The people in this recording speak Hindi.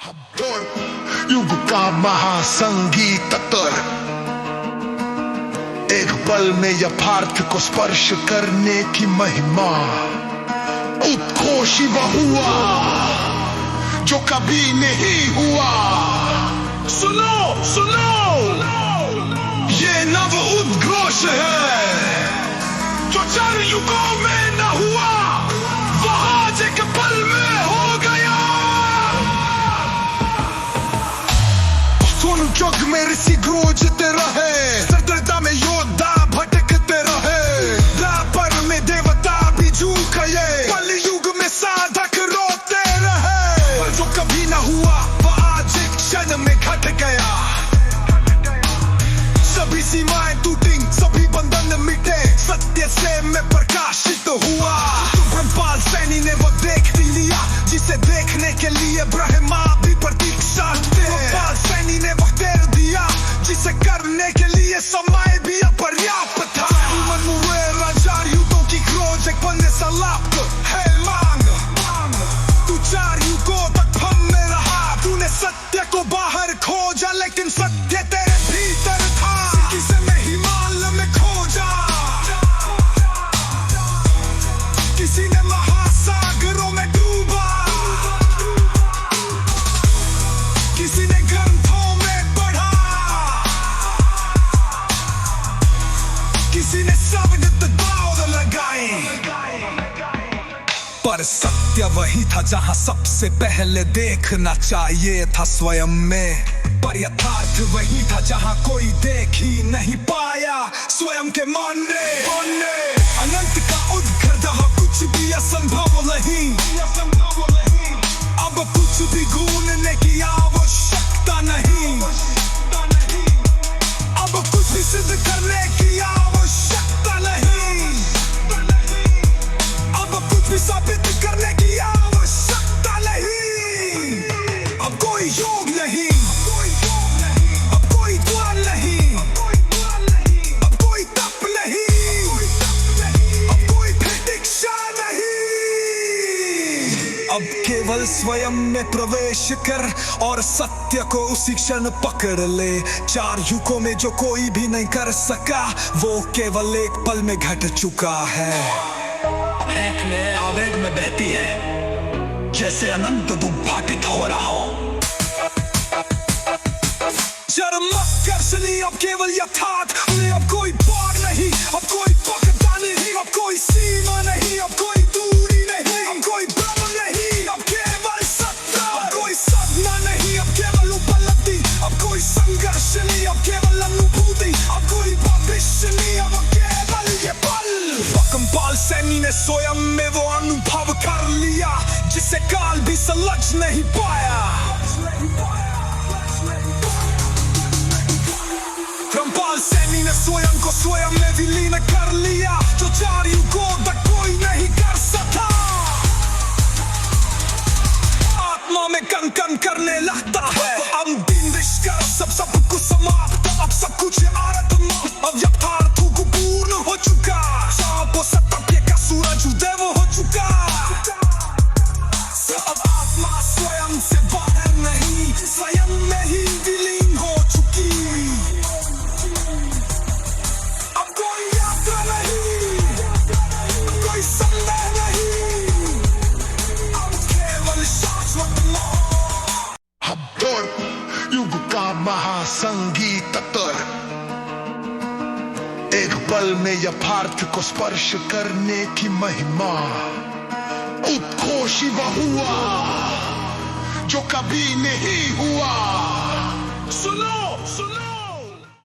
युग का महासंगीत तर एक पल में यथार्थ को स्पर्श करने की महिमा उद्घोषित हुआ जो कभी नहीं हुआ। सुनो सुनो ये नव उद्घोष है जो 4 युगों में न हुआ वो आज एक पल में हो गया। सुन जग में ऋषि गूंजते रहे, सरदर्दा में योद्धा भटकते रहे, द्वापर में देवता भी झूठ गए, कलयुग में साधक रोते रहे। पर जो कभी न हुआ वो आज एक क्षण में घट गया। सभी सीमाएं टूटी, सभी बंधन मिटे, सत्य से मैं प्रकाशित हुआ। ब्रह्मपाल सैनी ने वो देख लिया जिसे देखने के लिए ब्रह्मा भी प्रतीक्षा थे। ब्रह्मपाल सैनी ने वो तेर दिया जिसे करने के लिए समय भी अपर्याप्त था। चार युगों की खोज एक पन्ने समाप्त है मांग। तू 4 युगों तक फम में रहा, तूने सत्य को बाहर खोजा लेकिन सत्य तेरे भीतर था। किसे मैं हिमालय में खोजा, किसी ने महासागरों में डूबा, किसी ने ग्रंथों में पढ़ा, किसी ने शब्द दबाव लगाए। पर सत्य वही था जहां सबसे पहले देखना चाहिए था स्वयं में। पर यथार्थ वही था जहां कोई देख ही नहीं पाया स्वयं के मन ने। अनंत का उद्घाटन कुछ भी असंभव नहीं, अब कुछ भी गूंजने की आवश्यकता नहीं, अब कुछ भी सिद्ध करने की आवश्यकता नहीं, अब कुछ भी साबित करने की आवश्यकता नहीं। अब कोई योग नहीं, अब कोई द्वार नहीं, अब कोई तप नहीं, अब कोई प्रतीक्षा नहीं। अब केवल स्वयं में प्रवेश कर और सत्य को उसी क्षण पकड़ ले। 4 युगों में जो कोई भी नहीं कर सका वो केवल एक पल में घट चुका है। एक नए आवेग में बहती है जैसे अनंत दुर्भाटित हो रहा हो। चरम अब केवल यथार्थ, अब कोई पार नहीं, अब कोई पकड़ा नहीं, अब कोई सीमा नहीं, अब कोई दूरी नहीं, अब कोई भ्रम नहीं, अब केवल सत्य, अब कोई साधना नहीं, अब केवल उपलब्धि, अब कोई संघर्ष नहीं, अब केवल अनुभूति, अब कोई भविष्य नहीं, अब केवल ये पल। ब्रह्मपाल सैनी ने स्वयं में वो अनुभव कर लिया जिसे काल भी समझ नहीं पाया। ब्रह्मपाल सैनी ने स्वयं को स्वयं में विलीन कर लिया जो 4 युगों तक कोई नहीं कर सका। आत्मा में कन कन करने लगता है, अंतिम निष्कर्ष सब कुछ समाप्त, अब सब कुछ आत्मा अब यथार्थ को पूर्ण हो चुका। वो सत्य का सूरज उदय वो हो चुका। अब आत्मा स्वयं से बाहर नहीं, स्वयं में ही विलीन हो चुकी। अब कोई यात्रा नहीं, कोई संदेह नहीं, अब केवल शाश्वत मौत। युग का महासंगीत तर एक पल में यथार्थ को स्पर्श करने की महिमा उद्घोषित हुआ जो कभी नहीं हुआ। सुनो सुनो